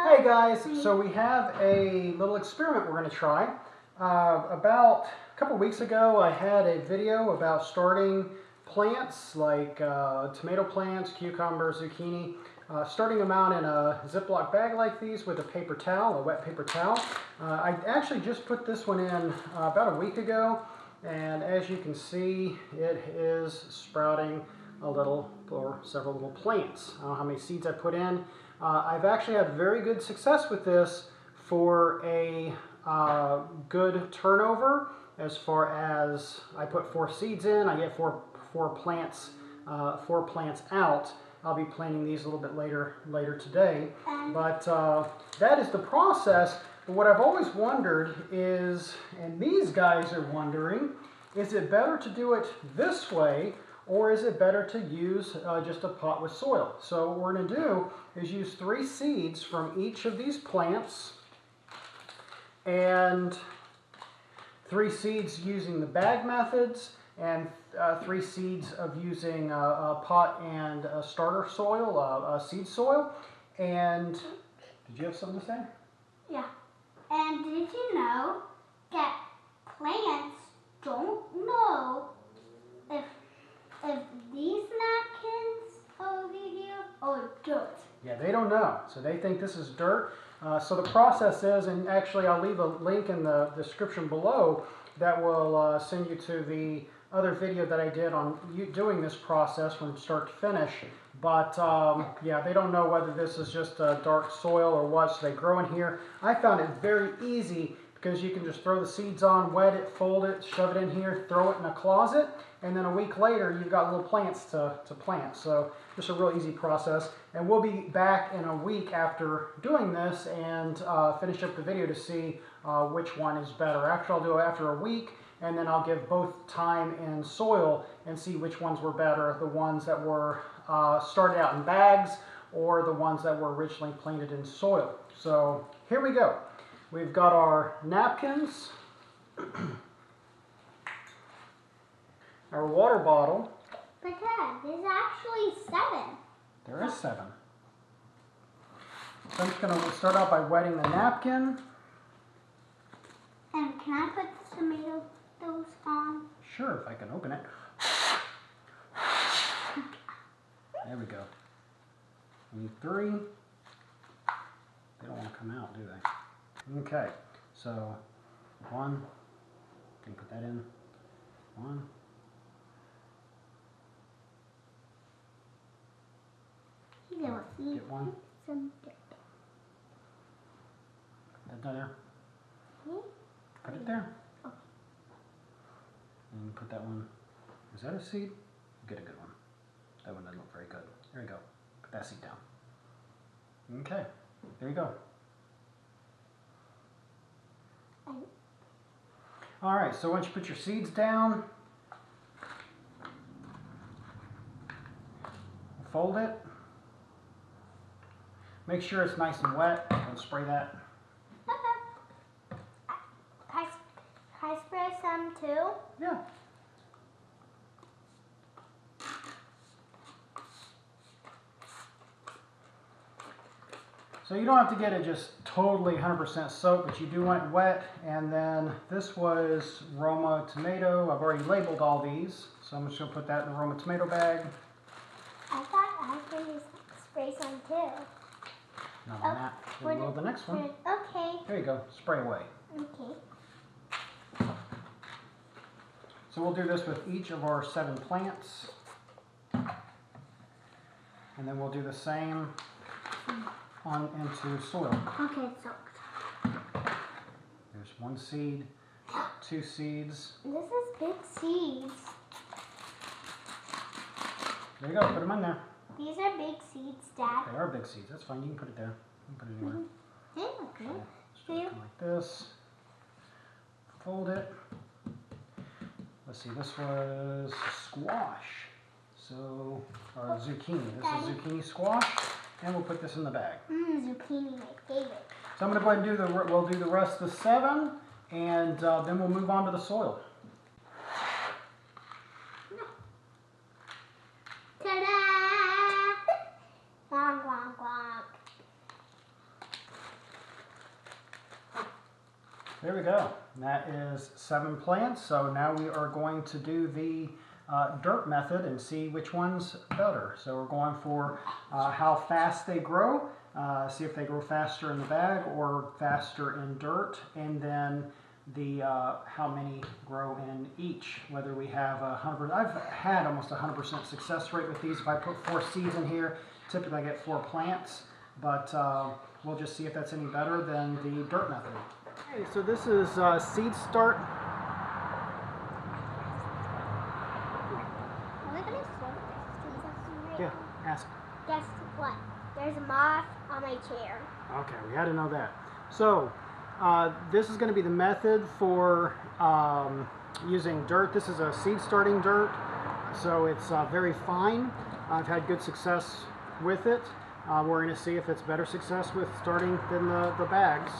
Hey guys, so we have a little experiment we're going to try. About a couple weeks ago I had a video about starting plants like tomato plants, cucumbers, zucchini, starting them out in a Ziploc bag like these with a paper towel, a wet paper towel. I actually just put this one in about a week ago, and as you can see it is sprouting a little, or several little plants. I don't know how many seeds I put in. I've actually had very good success with this for a good turnover. As far as I put 4 seeds in, I get four plants out. I'll be planting these a little bit later today. But that is the process. But what I've always wondered is, and these guys are wondering, is it better to do it this way, or is it better to use just a pot with soil? So what we're going to do is use 3 seeds from each of these plants, and 3 seeds using the bag methods, and 3 seeds of using a pot and a starter soil, seed soil. And did you have something to say? Yeah. And did you know that plants don't know if these napkins over here are dirt? Yeah, they don't know. So they think this is dirt. So the process is, and actually I'll leave a link in the description below that will send you to the other video that I did on doing this process from start to finish. But yeah, they don't know whether this is just dark soil or what, so they grow in here. I found it very easy because you can just throw the seeds on, wet it, fold it, shove it in here, throw it in a closet, and then a week later you've got little plants to plant. So just a real easy process. And we'll be back in a week after doing this and finish up the video to see which one is better. Actually, I'll do it after a week, and then I'll give both time and soil and see which ones were better, the ones that were started out in bags or the ones that were originally planted in soil. So here we go. We've got our napkins, our water bottle. But Dad, there's actually 7. There is 7. So I'm just going to start out by wetting the napkin. And can I put the tomatoes on? Sure, if I can open it. There we go. We need 3. They don't want to come out, do they? Okay, so 1. Can you put that in? 1. Get 1. Some dirt. Put that there. Put it there. Okay. And put that one. Is that a seed? Get a good one. That one doesn't look very good. There you go. Put that seed down. Okay. There you go. All right. So once you put your seeds down, fold it. Make sure it's nice and wet. Don't spray that. Can I spray some too? Yeah. So you don't have to get it just totally 100% soaked, but you do want it wet. And then this was Roma tomato. I've already labeled all these, so I'm just going to put that in the Roma tomato bag. I thought I could spray some too. Not on that. Then we'll the next one. Okay. There you go. Spray away. Okay. So we'll do this with each of our 7 plants. And then we'll do the same on into soil. Okay, it's soaked. There's 1 seed, 2 seeds. This is big seeds. There you go. Put them in there. These are big seeds, Dad. They are big seeds. That's fine. You can put it there. You can put it anywhere. They look good. So just like this. Fold it. Let's see. This was squash. So, or zucchini. This is zucchini squash. And we'll put this in the bag. Zucchini, my favorite. So I'm going to go ahead and we'll do the rest of the 7, and then we'll move on to the soil. Ta-da! Wonk, wonk, wonk. There we go. That is 7 plants. So now we are going to do the dirt method and see which one's better. So we're going for how fast they grow, see if they grow faster in the bag or faster in dirt, and then the how many grow in each. Whether we have 100%, I've had almost 100% success rate with these. If I put 4 seeds in here, typically I get 4 plants, but we'll just see if that's any better than the dirt method. Okay, so this is seed start. Yeah, ask. Guess what? There's a moth on my chair. Okay, we had to know that. So, this is going to be the method for using dirt. This is a seed starting dirt, so it's very fine. I've had good success with it. We're going to see if it's better success with starting than the bags.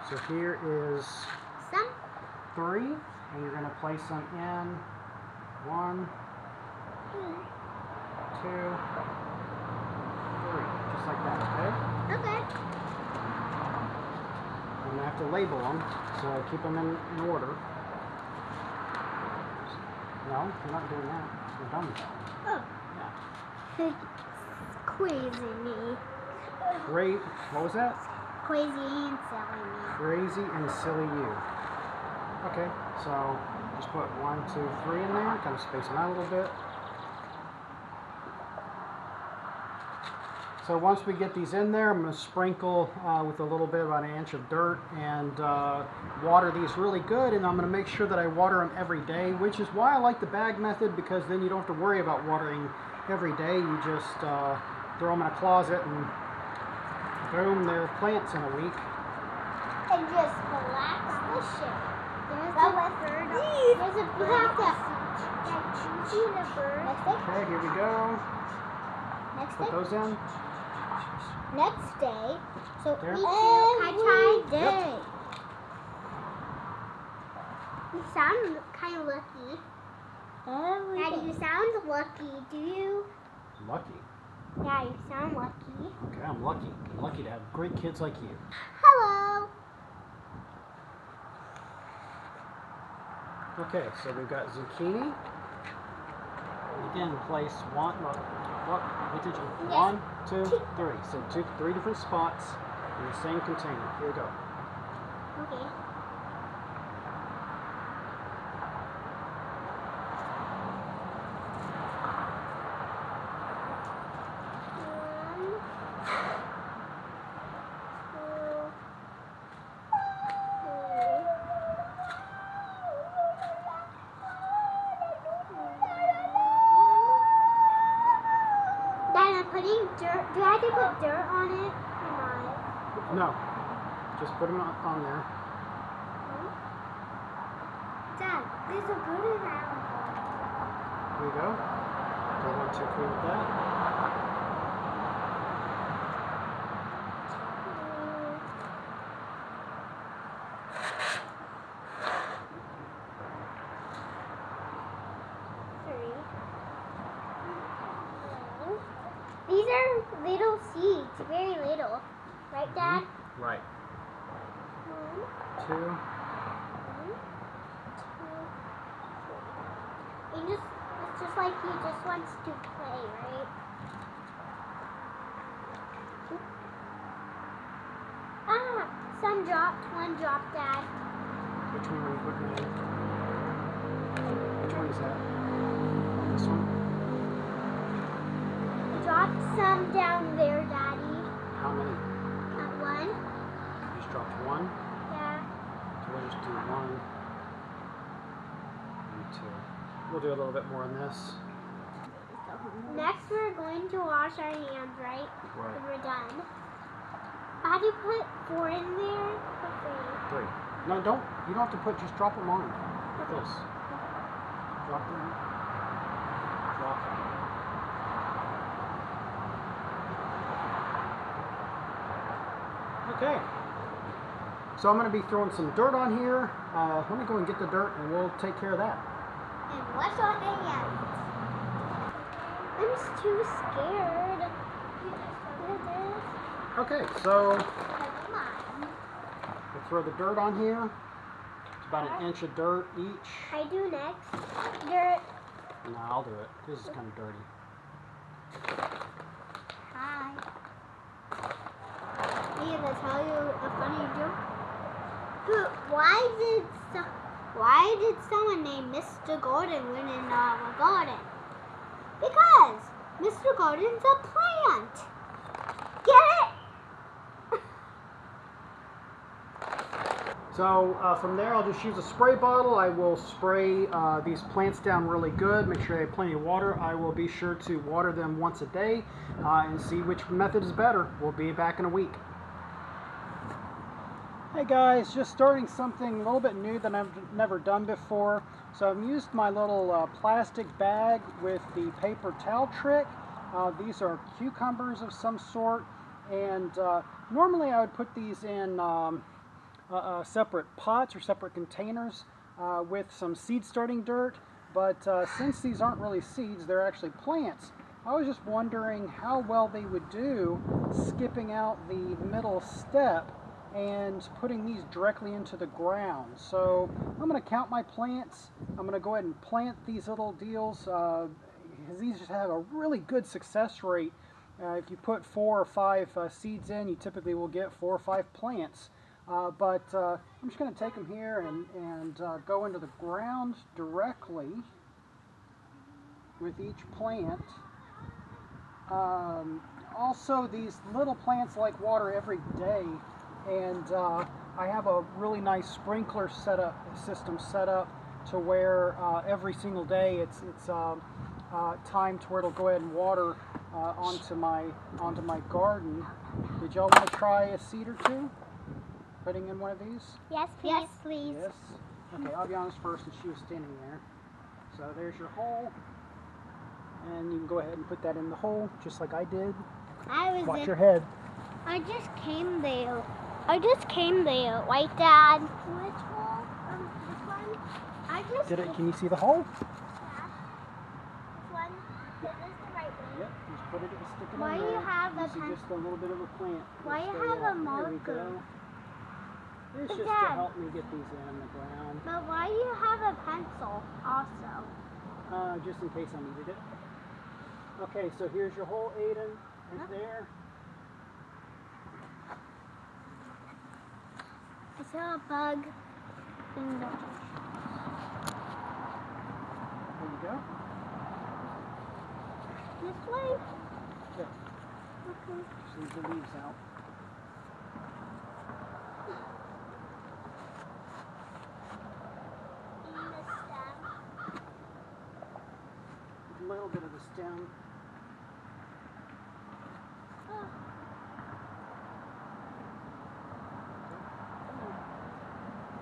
So here is Some 3, and you're going to place them in 1, 2, 3, just like that, okay? Okay. I'm going to have to label them, so keep them in order. No, you're not doing that. You're done with that. Oh. Yeah. Crazy me. Great. What was that? Crazy and silly me. Crazy and silly you. Okay, so just put 1, 2, 3 in there, kind of space them out a little bit. So once we get these in there, I'm going to sprinkle with a little bit, about 1 inch of dirt, and water these really good. And I'm going to make sure that I water them every day, which is why I like the bag method, because then you don't have to worry about watering every day. You just throw them in a closet and boom, they're plants in a week. And just relax the ship. There's a bird. There's a bird. You have to choo the bird. Okay, here we go. Next Put day. those in. Next day. So There. each day. You sound kind of lucky. Daddy, you sound lucky. Do you? Lucky. Yeah, you sound lucky. Okay, I'm lucky. I'm lucky to have great kids like you. Hello. Okay, so we've got zucchini. Again, place what did you? Yes. 1, 2, 3. So 3 different spots in the same container. Here we go. Okay. Putting dirt. Do I have to put dirt on it or not? No, just put them on there. Dad, there's a good around. Here we go. Go 1, 2, 3 with that. These are little seeds, very little. Right, Dad? Right. 1, 2. 1, 2, 3. It's just like he just wants to play, right? Ah, some dropped, 1 dropped, Dad. Which one are you putting in? Which one is that? Oh, this one? Dropped some down there, Daddy. How many? 1. You just dropped 1? Yeah. So we'll just do 1 and 2. We'll do a little bit more on this. Next, we're going to wash our hands, right? Right. When we're done. How do you put 4 in there? Or 3. No, don't. You don't have to put. Just drop them on like this. Drop them. Drop them. Okay. So I'm going to be throwing some dirt on here. Let me go and get the dirt, and we'll take care of that. And wash our hands. I'm just too scared. Okay. So throw the dirt on here. It's about an inch of dirt each. I do next. Dirt. No, I'll do it. This is kind of dirty. Hi. I'm gonna tell you a funny joke. Why did someone named Mr. Golden win in a garden? Because Mr. Golden's a plant. Get it? So from there, I'll just use a spray bottle. I will spray these plants down really good. Make sure they have plenty of water. I will be sure to water them once a day and see which method is better. We'll be back in a week. Hey guys, just starting something a little bit new that I've never done before. So I've used my little plastic bag with the paper towel trick. These are cucumbers of some sort, and normally I would put these in separate pots or separate containers with some seed starting dirt, but since these aren't really seeds, they're actually plants, I was just wondering how well they would do skipping out the middle step and putting these directly into the ground. So I'm going to count my plants. I'm going to go ahead and plant these little deals because these just have a really good success rate. If you put 4 or 5 seeds in, you typically will get 4 or 5 plants. But I'm just going to take them here and go into the ground directly with each plant. Also, these little plants like water every day, and I have a really nice sprinkler system set up to where every single day it's timed to where it'll go ahead and water onto my garden. Did y'all want to try a seed or two? Putting in one of these? Yes, please. Yes, please. Yes? Okay, I'll be honest first, and she was standing there. So there's your hole. And you can go ahead and put that in the hole, just like I did. Watch your head. I just came there. Right, Dad? Which hole? Which one? Can you see the hole? Yeah. Which one? Is this the right way? Yep, just put it, stick it Why in do there. you have a See just a little bit of a plant. Why you Stay have out. a marker? There we go. It's just to Dad. help me get these in the ground. But why do you have a pencil also? Just in case I needed it. Okay, so here's your hole, Aiden. Right there. I saw a bug. There you go. This way? Yeah. Okay. Just leave the leaves out. A little bit of the stem.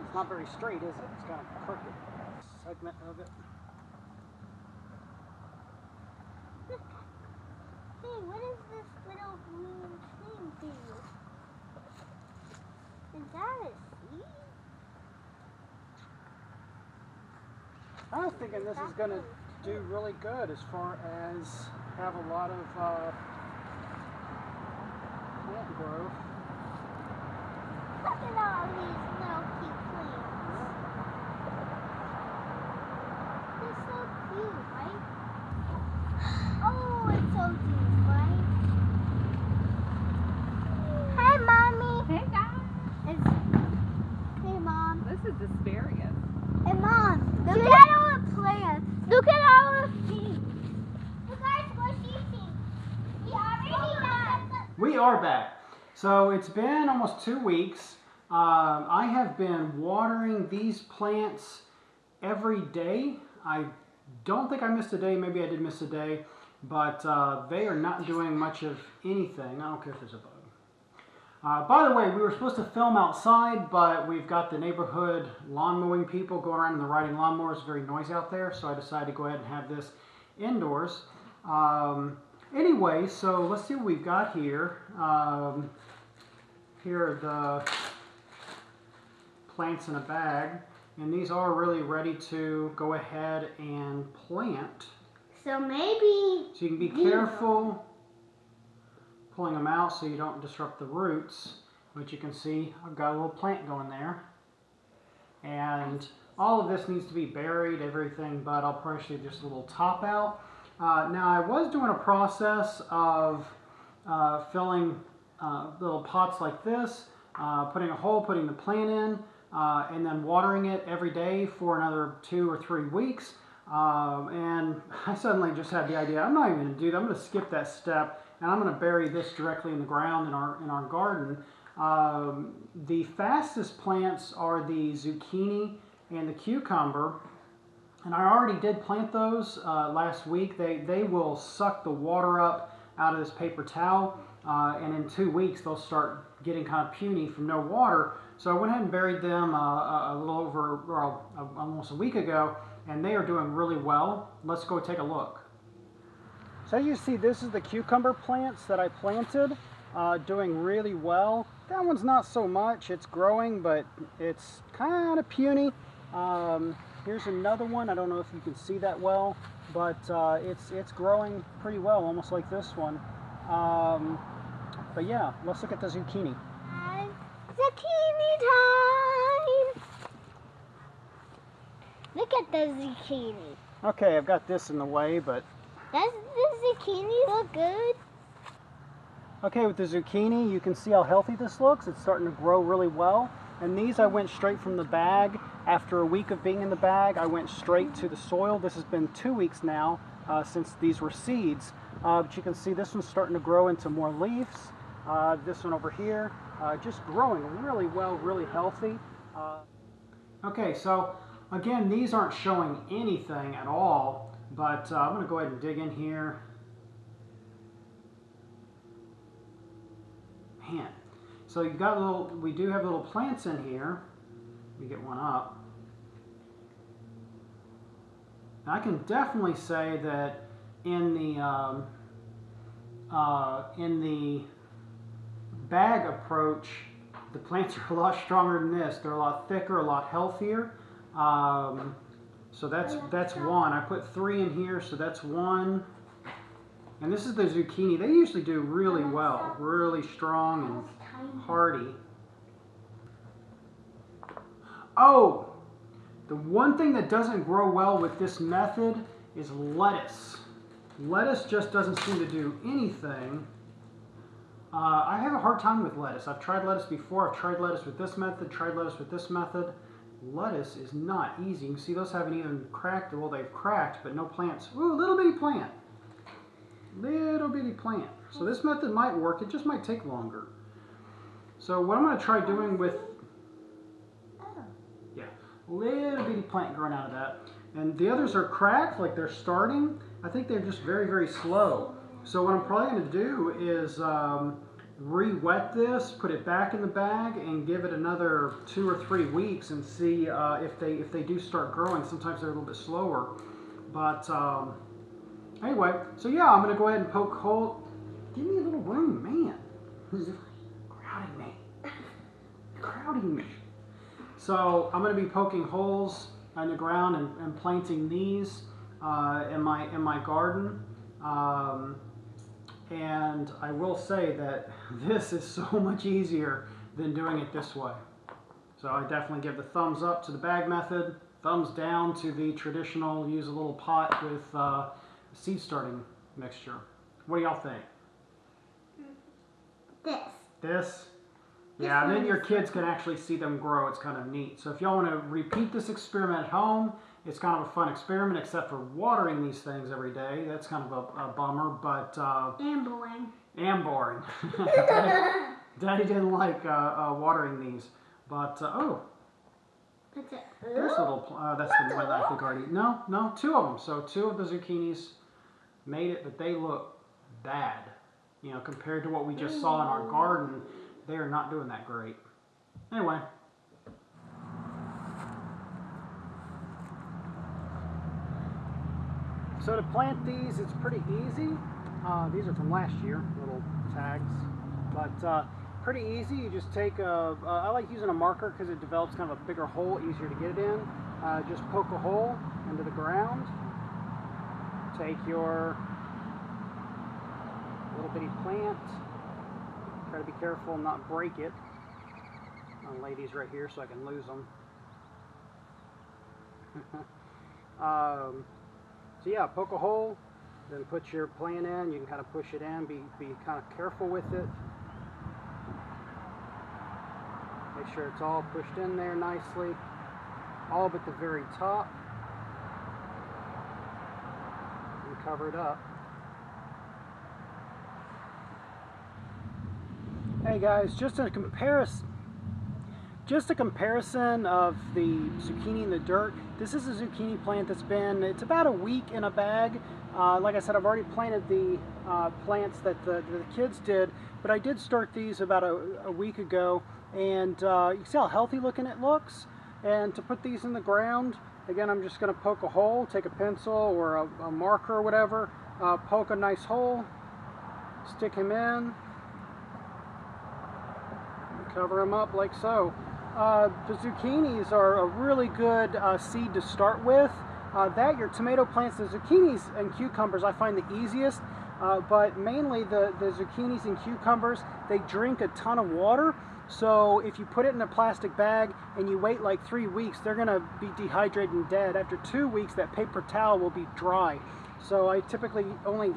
It's not very straight, is it? It's kind of crooked. Segment of it. Hey, what is this little green thing do? Is that a seed? I was thinking this is going to do really good as far as have a lot of plant growth. Look at all these little cute plants. They're so cute, right? Oh, it's so cute, right? Hi, Mommy. Hey guys. Hey, Mom. This is asparagus. Hey, Mom. Look at our plants. Look at our feet. You guys, what do you think? We already got. We are back. So it's been almost 2 weeks. I have been watering these plants every day. I don't think I missed a day. Maybe I did miss a day. But they are not doing much of anything. I don't care if there's a bug. By the way, we were supposed to film outside, but we've got the neighborhood lawn mowing people going around and they're riding lawnmowers. Very noisy out there, so I decided to go ahead and have this indoors. Anyway, so let's see what we've got here. Here are the plants in a bag, and these are really ready to go ahead and plant. So maybe. So you can be careful pulling them out so you don't disrupt the roots. But you can see I've got a little plant going there. And all of this needs to be buried, everything, but I'll probably just a little top out. Now I was doing a process of filling little pots like this, putting a hole, putting the plant in, and then watering it every day for another 2 or 3 weeks. And I suddenly just had the idea, I'm not even going to do that. I'm going to skip that step, and I'm going to bury this directly in the ground in our garden. The fastest plants are the zucchini and the cucumber, and I already did plant those last week. They will suck the water up out of this paper towel, and in 2 weeks they'll start getting kind of puny from no water. So I went ahead and buried them a little over, well, almost a week ago, and they are doing really well. Let's go take a look. So you see, this is the cucumber plants that I planted, doing really well. That one's not so much. It's growing, but it's kind of puny. Here's another one. I don't know if you can see that well, but it's growing pretty well, almost like this one. But yeah, let's look at the zucchini. Zucchini time! Look at the zucchini. Okay, I've got this in the way, but... Does the zucchini look good? Okay, with the zucchini, you can see how healthy this looks. It's starting to grow really well. And these I went straight from the bag. After a week of being in the bag, I went straight to the soil. This has been 2 weeks now since these were seeds. But you can see this one's starting to grow into more leaves. This one over here, just growing really well, really healthy. Okay, so again, these aren't showing anything at all, but I'm going to go ahead and dig in here. Man, so you've got we do have little plants in here. Let me get one up. Now, I can definitely say that in the bag approach, the plants are a lot stronger than this. They're a lot thicker, a lot healthier. So that's one. I put 3 in here, so that's one. And this is the zucchini. They usually do really well, really strong and hardy. Oh, the one thing that doesn't grow well with this method is lettuce. Lettuce just doesn't seem to do anything. I have a hard time with lettuce. I've tried lettuce before. I've tried lettuce with this method, tried lettuce with this method. Lettuce is not easy. You can see those haven't even cracked. Well, they've cracked, but no plants. Ooh, little bitty plant. Little bitty plant. So this method might work. It just might take longer. So what I'm going to try doing with, yeah, little bitty plant growing out of that. And the others are cracked, like they're starting. I think they're just very, very slow. So what I'm probably going to do is re-wet this, put it back in the bag, and give it another 2 or 3 weeks and see if they do start growing. Sometimes they're a little bit slower. But anyway, so yeah, I'm going to go ahead and poke hole. Give me a little room, man. Who's crowding me? Crowding me. So I'm going to be poking holes in the ground and planting these in my garden. And I will say that this is so much easier than doing it this way. So I definitely give the thumbs up to the bag method, thumbs down to the traditional, use a little pot with seed starting mixture. What do y'all think? This? Yeah, and then your kids can actually see them grow. It's kind of neat. So if y'all want to repeat this experiment at home, it's kind of a fun experiment, except for watering these things every day. That's kind of a bummer, but... and boring. And boring. Daddy didn't like watering these. But, oh. That's it. There's a little... that's the one that I think already... No, 2 of them. So 2 of the zucchinis made it, but they look bad. You know, compared to what we just saw in our garden, they are not doing that great. Anyway. So to plant these, it's pretty easy. These are from last year, little tags. But pretty easy. You just take I like using a marker because it develops kind of a bigger hole, easier to get it in. Just poke a hole into the ground. Take your little bitty plant. Try to be careful and not break it. I'll lay these right here so I can lose them. So yeah, poke a hole, then put your plant in. You can kind of push it in, be kind of careful with it. Make sure it's all pushed in there nicely, all but the very top, and cover it up. Hey guys, just a comparison of the zucchini in the dirt. This is a zucchini plant it's about a week in a bag. Like I said, I've already planted the plants that the kids did, but I did start these about a week ago, and you can see how healthy looking it looks. And to put these in the ground, again, I'm just going to poke a hole, take a pencil or a marker or whatever, poke a nice hole, stick him in, cover them up like so. The zucchinis are a really good seed to start with. Your tomato plants, the zucchinis and cucumbers I find the easiest, but mainly the zucchinis and cucumbers, they drink a ton of water. So if you put it in a plastic bag and you wait like 3 weeks, they're going to be dehydrated and dead. After 2 weeks, that paper towel will be dry. So I typically only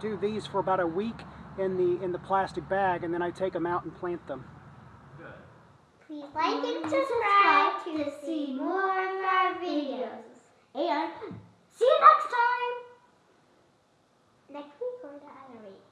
do these for about a week in the plastic bag, and then I take them out and plant them. Please like and subscribe to see more of our videos. And see you next time! Next week or the other week?